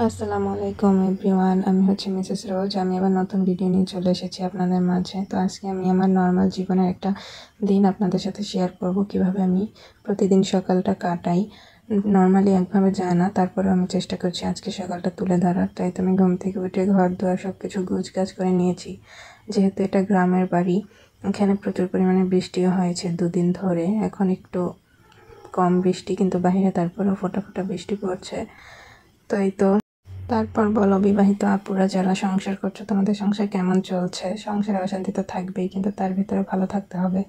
আসসালামু আলাইকুম এভরিওয়ান। আমি হচ্ছে মিসেস রোজ। আমি আবার নতুন ভিডিও নিয়ে চলে এসেছি আপনাদের মাঝে। তো আজকে আমি আমার নর্মাল জীবনের একটা দিন আপনাদের সাথে শেয়ার করব, কিভাবে আমি প্রতিদিন সকালটা কাটাই। নর্মালি একভাবে যায় না, তারপরে আমি চেষ্টা করছি আজকে সকালটা তুলে ধরার। তাই তো আমি ঘুম থেকে উঠে ঘর দুয়ার সব কিছু গোছগাছ করে নিয়েছি। যেহেতু এটা গ্রামের বাড়ি, এখানে প্রচুর পরিমাণে বৃষ্টিও হয়েছে দুদিন ধরে। এখন একটু কম বৃষ্টি, কিন্তু বাইরে তারপরেও ফোঁটা ফোঁটা বৃষ্টি পড়ছে। তো এই তো, তারপর বলো বিবাহিত আপুরা যারা সংসার করছো, তোমাদের সংসার কেমন চলছে? সংসারে অশান্তি তো থাকবেই, কিন্তু তার ভিতরে ভালো থাকতে হবে।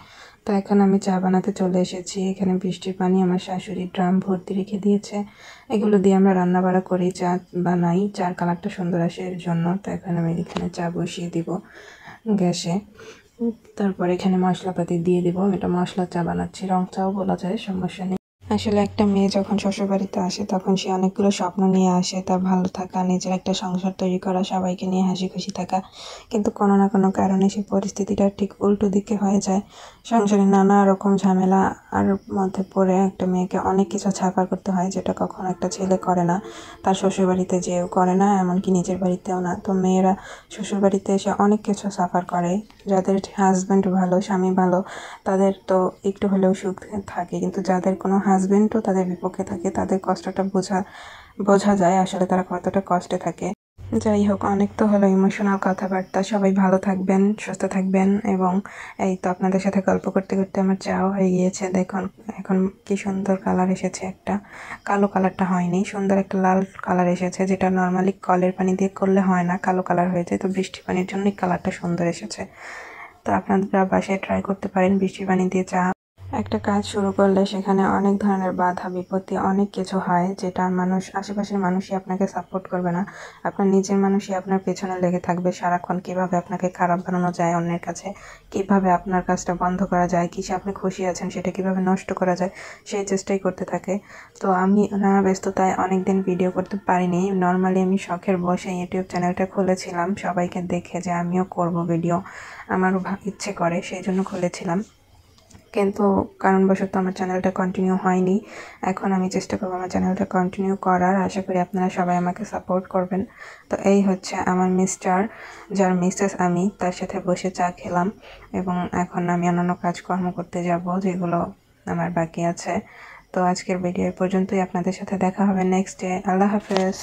তো এখন আমি চা বানাতে চলে এসেছি। এখানে বৃষ্টির পানি আমার শাশুড়ি ড্রাম ভর্তি রেখে দিয়েছে। এগুলো দিয়ে আমরা রান্না বাড়া করি, চা বানাই, চার কালারটা সুন্দর আসে এর জন্য। তো এখন আমি এখানে চা বসিয়ে দিব গ্যাসে। তারপর এখানে মশলাপাতি দিয়ে দিব। এটা মশলা চা বানাচ্ছি, রং চাও বলা যায়, সমস্যা নেই। আসলে একটা মেয়ে যখন শ্বশুরবাড়িতে আসে তখন সে অনেকগুলো স্বপ্ন নিয়ে আসে, তার ভালো থাকা, নিজের একটা সংসার তৈরি করা, সবাইকে নিয়ে হাসি খুশি থাকা। কিন্তু কোনো না কোনো কারণে সেই পরিস্থিতিটা ঠিক উল্টো দিকে হয়ে যায়। সংসারে নানা রকম ঝামেলা আর মধ্যে পড়ে একটা মেয়েকে অনেক কিছু সাফার করতে হয়, যেটা কখনো একটা ছেলে করে না, তার শ্বশুরবাড়িতে যেও করে না, এমনকি নিজের বাড়িতেও না। তো মেয়েরা শ্বশুরবাড়িতে এসে অনেক কিছু সাফার করে। যাদের হাজব্যান্ড ভালো, স্বামী ভালো, তাদের তো একটু হলেও সুখ থাকে, কিন্তু যাদের কোনো হাজবেন্ডও তাদের বিপক্ষে থাকে, তাদের কষ্টটা বোঝা যায় আসলে তারা কতটা কষ্টে থাকে। যাই হোক, অনেক তো হলো ইমোশনাল কথাবার্তা। সবাই ভালো থাকবেন, সুস্থ থাকবেন। এবং এই তো আপনাদের সাথে গল্প করতে করতে আমার চাও হয়ে গিয়েছে। দেখুন এখন কি সুন্দর কালার এসেছে, একটা কালো কালারটা হয়নি, সুন্দর একটা লাল কালার এসেছে, যেটা নর্মালি কলের পানি দিয়ে করলে হয় না, কালো কালার হয়ে যায়। তো বৃষ্টির পানির জন্যই কালারটা সুন্দর এসেছে। তো আপনারা বাসায় ট্রাই করতে পারেন বৃষ্টির পানি দিয়ে চা। একটা কাজ শুরু করলে সেখানে অনেক ধরনের বাধা বিপত্তি অনেক কিছু হয়, যেটা আশেপাশের মানুষই আপনাকে সাপোর্ট করবে না, আপনার নিজের মানুষই আপনার পেছনে লেগে থাকবে সারাক্ষণ। কিভাবে আপনাকে খারাপ বানানো যায় অন্যের কাছে, কিভাবে আপনার কাজটা বন্ধ করা যায়, কিসে আপনি খুশি আছেন সেটা কিভাবে নষ্ট করা যায়, সেই চেষ্টাই করতে থাকে। তো আমি নানা ব্যস্ততায় অনেকদিন ভিডিও করতে পারিনি। নর্মালি আমি শখের বসে ইউটিউব চ্যানেলটা খুলেছিলাম সবাইকে দেখে, যে আমিও করব ভিডিও, আমারও ইচ্ছে করে, সেই জন্য খুলেছিলাম। কিন্তু কারণবশত আমার চ্যানেলটা কন্টিনিউ হয়নি। এখন আমি চেষ্টা করবো আমার চ্যানেলটা কন্টিনিউ করার। আশা করি আপনারা সবাই আমাকে সাপোর্ট করবেন। তো এই হচ্ছে আমার মিস্টার, যার মিসেস আমি, তার সাথে বসে চা খেলাম। এবং এখন আমি অন্যান্য কাজকর্ম করতে যাব, যেগুলো আমার বাকি আছে। তো আজকের ভিডিও পর্যন্তই। আপনাদের সাথে দেখা হবে নেক্সট ডে। আল্লাহ হাফেজ।